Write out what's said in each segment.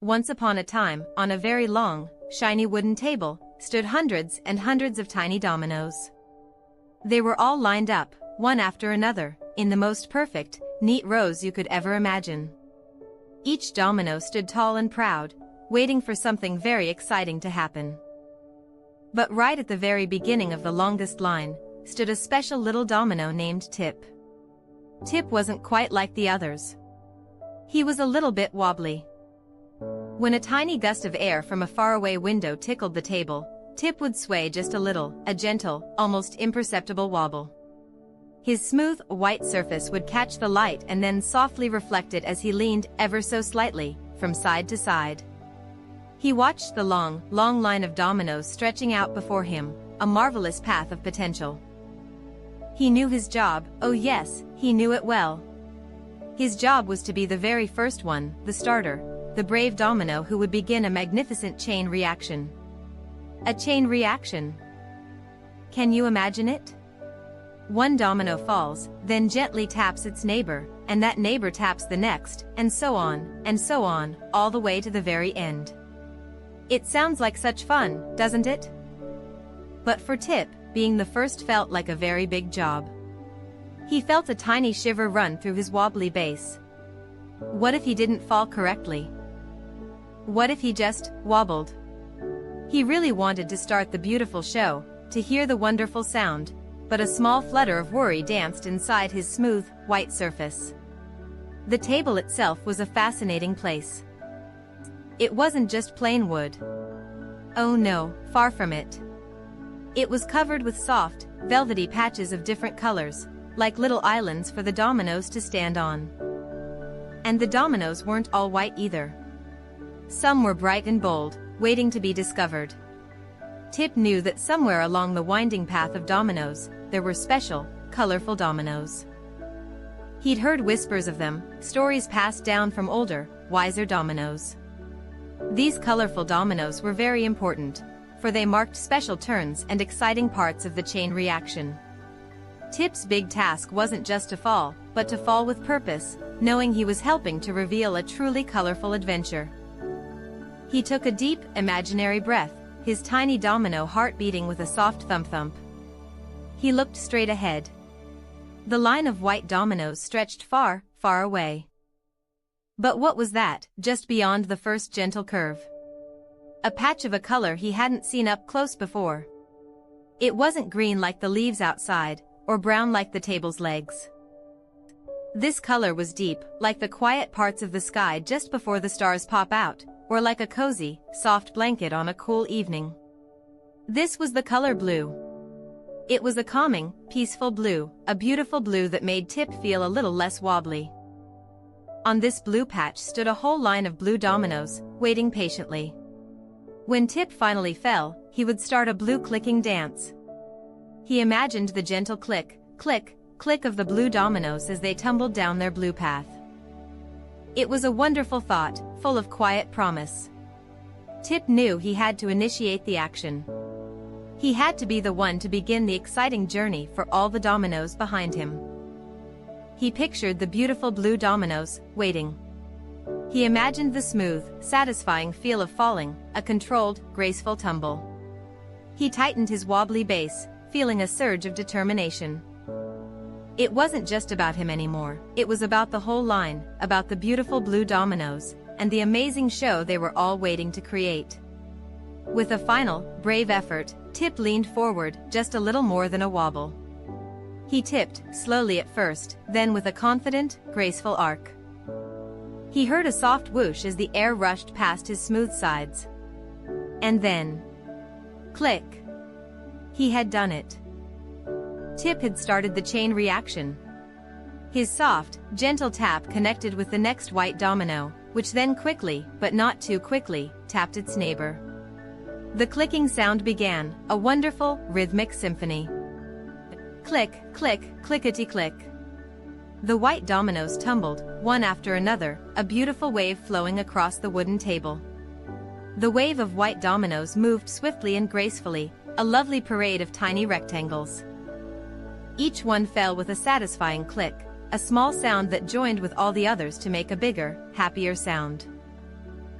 Once upon a time, on a very long, shiny wooden table, stood hundreds and hundreds of tiny dominoes. They were all lined up, one after another, in the most perfect, neat rows you could ever imagine. Each domino stood tall and proud, waiting for something very exciting to happen. But right at the very beginning of the longest line, stood a special little domino named Tip. Tip wasn't quite like the others. He was a little bit wobbly. When a tiny gust of air from a faraway window tickled the table, Tip would sway just a little, a gentle, almost imperceptible wobble. His smooth, white surface would catch the light and then softly reflect it as he leaned, ever so slightly, from side to side. He watched the long, long line of dominoes stretching out before him, a marvelous path of potential. He knew his job, oh yes, he knew it well. His job was to be the very first one, the starter, the brave domino who would begin a magnificent chain reaction. A chain reaction. Can you imagine it? One domino falls, then gently taps its neighbor, and that neighbor taps the next, and so on, all the way to the very end. It sounds like such fun, doesn't it? But for Tip, being the first felt like a very big job. He felt a tiny shiver run through his wobbly base. What if he didn't fall correctly? What if he just wobbled? He really wanted to start the beautiful show, to hear the wonderful sound, but a small flutter of worry danced inside his smooth, white surface. The table itself was a fascinating place. It wasn't just plain wood. Oh no, far from it. It was covered with soft, velvety patches of different colors, like little islands for the dominoes to stand on. And the dominoes weren't all white either. Some were bright and bold, waiting to be discovered. Tip knew that somewhere along the winding path of dominoes, there were special, colorful dominoes. He'd heard whispers of them, stories passed down from older, wiser dominoes. These colorful dominoes were very important, for they marked special turns and exciting parts of the chain reaction. Tip's big task wasn't just to fall, but to fall with purpose, knowing he was helping to reveal a truly colorful adventure. He took a deep, imaginary breath, his tiny domino heart beating with a soft thump-thump. He looked straight ahead. The line of white dominoes stretched far, far away. But what was that, just beyond the first gentle curve? A patch of a color he hadn't seen up close before. It wasn't green like the leaves outside, or brown like the table's legs. This color was deep, like the quiet parts of the sky just before the stars pop out, or like a cozy, soft blanket on a cool evening. This was the color blue. It was a calming, peaceful blue, a beautiful blue that made Tip feel a little less wobbly. On this blue patch stood a whole line of blue dominoes, waiting patiently. When Tip finally fell, he would start a blue clicking dance. He imagined the gentle click, click, click of the blue dominoes as they tumbled down their blue path. It was a wonderful thought, full of quiet promise. Tip knew he had to initiate the action. He had to be the one to begin the exciting journey for all the dominoes behind him. He pictured the beautiful blue dominoes, waiting. He imagined the smooth, satisfying feel of falling, a controlled, graceful tumble. He tightened his wobbly base, feeling a surge of determination. It wasn't just about him anymore, it was about the whole line, about the beautiful blue dominoes, and the amazing show they were all waiting to create. With a final, brave effort, Tip leaned forward, just a little more than a wobble. He tipped, slowly at first, then with a confident, graceful arc. He heard a soft whoosh as the air rushed past his smooth sides. And then... click! He had done it. Tip had started the chain reaction. His soft, gentle tap connected with the next white domino, which then quickly, but not too quickly, tapped its neighbor. The clicking sound began, a wonderful, rhythmic symphony. Click, click, clickety-click. The white dominoes tumbled, one after another, a beautiful wave flowing across the wooden table. The wave of white dominoes moved swiftly and gracefully, a lovely parade of tiny rectangles. Each one fell with a satisfying click, a small sound that joined with all the others to make a bigger, happier sound.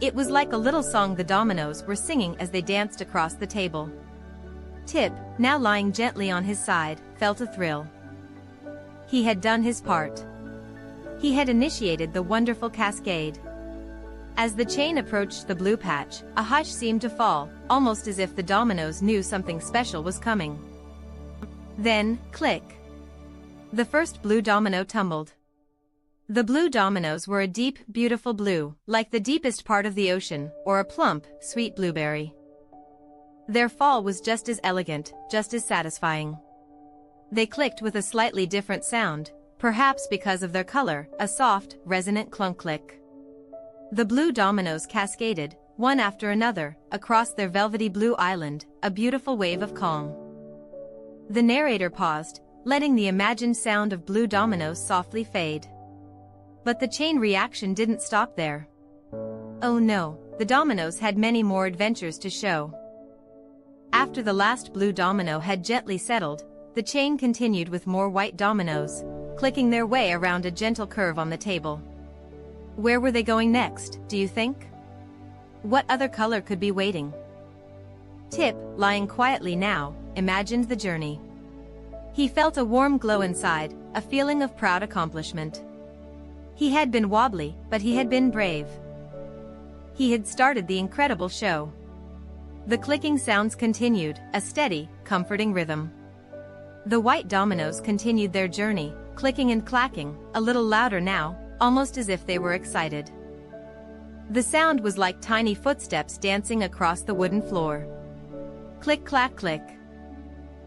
It was like a little song the dominoes were singing as they danced across the table. Tip, now lying gently on his side, felt a thrill. He had done his part. He had initiated the wonderful cascade. As the chain approached the blue patch, a hush seemed to fall, almost as if the dominoes knew something special was coming. Then, click. The first blue domino tumbled. The blue dominoes were a deep, beautiful blue, like the deepest part of the ocean, or a plump, sweet blueberry. Their fall was just as elegant, just as satisfying. They clicked with a slightly different sound, perhaps because of their color, a soft, resonant clunk click. The blue dominoes cascaded, one after another, across their velvety blue island, a beautiful wave of calm. The narrator paused, letting the imagined sound of blue dominoes softly fade. But the chain reaction didn't stop there. Oh no, the dominoes had many more adventures to show. After the last blue domino had gently settled, the chain continued with more white dominoes, clicking their way around a gentle curve on the table. Where were they going next, do you think? What other color could be waiting? Tip, lying quietly now, imagined the journey. He felt a warm glow inside, a feeling of proud accomplishment. He had been wobbly, but he had been brave. He had started the incredible show. The clicking sounds continued, a steady, comforting rhythm. The white dominoes continued their journey, clicking and clacking, a little louder now, almost as if they were excited. The sound was like tiny footsteps dancing across the wooden floor. Click, clack, click.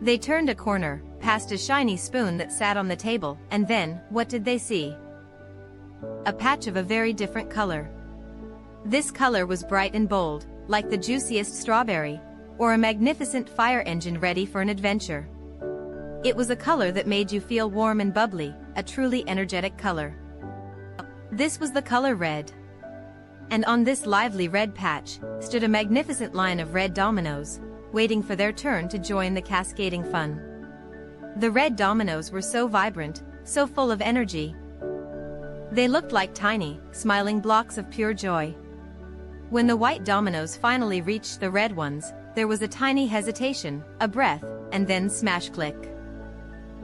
They turned a corner, past a shiny spoon that sat on the table, and then, what did they see? A patch of a very different color. This color was bright and bold, like the juiciest strawberry, or a magnificent fire engine ready for an adventure. It was a color that made you feel warm and bubbly, a truly energetic color. This was the color red. And on this lively red patch, stood a magnificent line of red dominoes, waiting for their turn to join the cascading fun. The red dominoes were so vibrant, so full of energy. They looked like tiny, smiling blocks of pure joy. When the white dominoes finally reached the red ones, there was a tiny hesitation, a breath, and then smash click.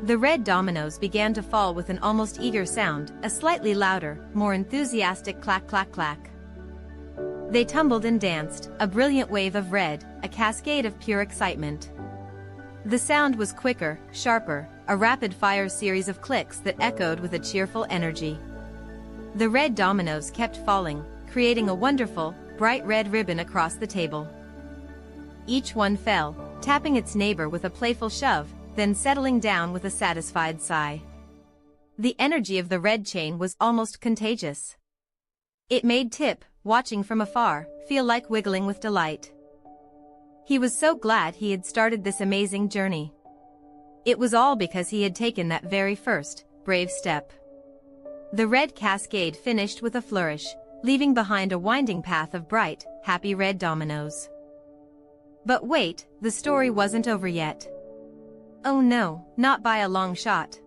The red dominoes began to fall with an almost eager sound, a slightly louder, more enthusiastic clack clack clack. They tumbled and danced, a brilliant wave of red, a cascade of pure excitement. The sound was quicker, sharper, a rapid-fire series of clicks that echoed with a cheerful energy. The red dominoes kept falling, creating a wonderful, bright red ribbon across the table. Each one fell, tapping its neighbor with a playful shove, then settling down with a satisfied sigh. The energy of the red chain was almost contagious. It made Tip, watching from afar, feel like wiggling with delight. He was so glad he had started this amazing journey. It was all because he had taken that very first, brave step. The red cascade finished with a flourish, leaving behind a winding path of bright, happy red dominoes. But wait, the story wasn't over yet. Oh no, not by a long shot.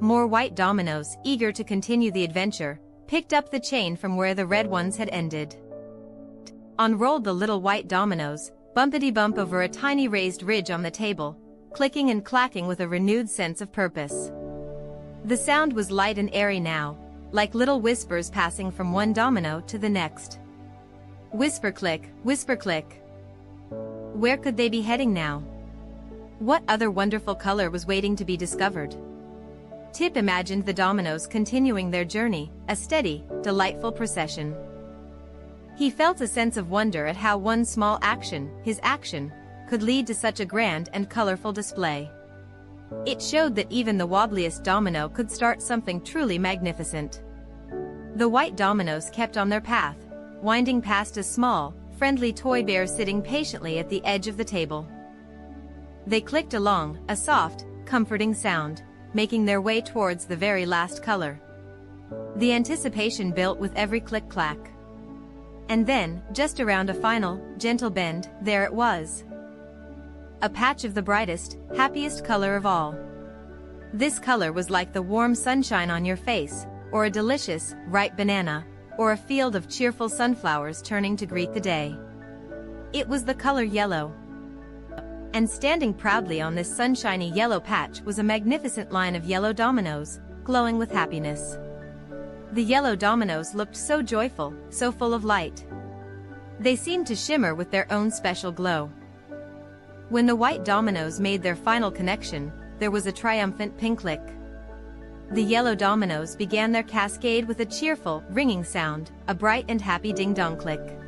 More white dominoes, eager to continue the adventure, picked up the chain from where the red ones had ended. On rolled the little white dominoes, bumpity-bump over a tiny raised ridge on the table, clicking and clacking with a renewed sense of purpose. The sound was light and airy now, like little whispers passing from one domino to the next. Whisper click, whisper click. Where could they be heading now? What other wonderful color was waiting to be discovered? Tip imagined the dominoes continuing their journey, a steady, delightful procession. He felt a sense of wonder at how one small action, his action, could lead to such a grand and colorful display. It showed that even the wobbliest domino could start something truly magnificent. The white dominoes kept on their path, winding past a small, friendly toy bear sitting patiently at the edge of the table. They clicked along, a soft, comforting sound, making their way towards the very last color. The anticipation built with every click-clack. And then, just around a final, gentle bend, there it was. A patch of the brightest, happiest color of all. This color was like the warm sunshine on your face, or a delicious, ripe banana, or a field of cheerful sunflowers turning to greet the day. It was the color yellow. And standing proudly on this sunshiny yellow patch was a magnificent line of yellow dominoes, glowing with happiness. The yellow dominoes looked so joyful, so full of light. They seemed to shimmer with their own special glow. When the white dominoes made their final connection, there was a triumphant pink click. The yellow dominoes began their cascade with a cheerful, ringing sound, a bright and happy ding-dong click.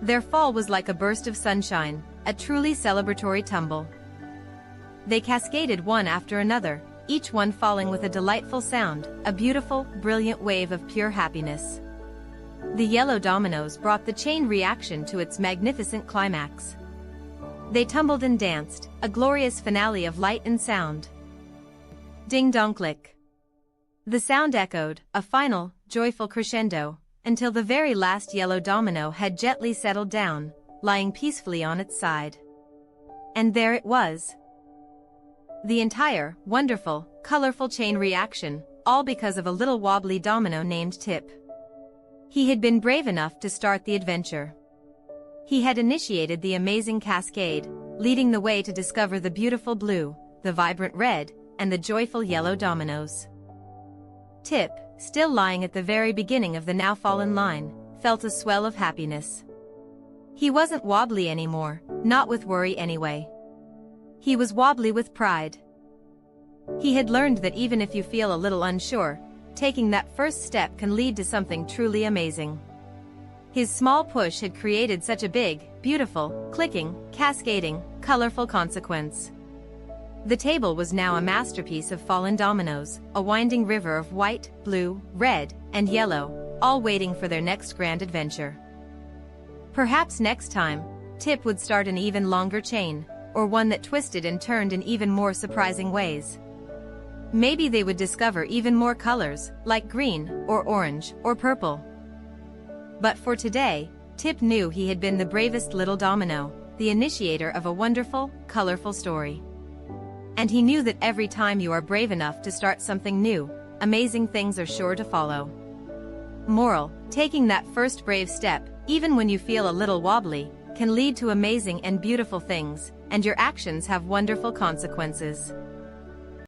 Their fall was like a burst of sunshine, a truly celebratory tumble. They cascaded one after another, each one falling with a delightful sound, a beautiful, brilliant wave of pure happiness. The yellow dominoes brought the chain reaction to its magnificent climax. They tumbled and danced, a glorious finale of light and sound. Ding-dong click. The sound echoed, a final, joyful crescendo, until the very last yellow domino had gently settled down, lying peacefully on its side. And there it was. The entire, wonderful, colorful chain reaction, all because of a little wobbly domino named Tip. He had been brave enough to start the adventure. He had initiated the amazing cascade, leading the way to discover the beautiful blue, the vibrant red, and the joyful yellow dominoes. Tip, still lying at the very beginning of the now fallen line, felt a swell of happiness. He wasn't wobbly anymore, not with worry anyway. He was wobbly with pride. He had learned that even if you feel a little unsure, taking that first step can lead to something truly amazing. His small push had created such a big, beautiful, clicking, cascading, colorful consequence. The table was now a masterpiece of fallen dominoes, a winding river of white, blue, red, and yellow, all waiting for their next grand adventure. Perhaps next time, Tip would start an even longer chain, or one that twisted and turned in even more surprising ways. Maybe they would discover even more colors, like green, or orange, or purple. But for today, Tip knew he had been the bravest little domino, the initiator of a wonderful, colorful story. And he knew that every time you are brave enough to start something new, amazing things are sure to follow. Moral: taking that first brave step, even when you feel a little wobbly, can lead to amazing and beautiful things, and your actions have wonderful consequences.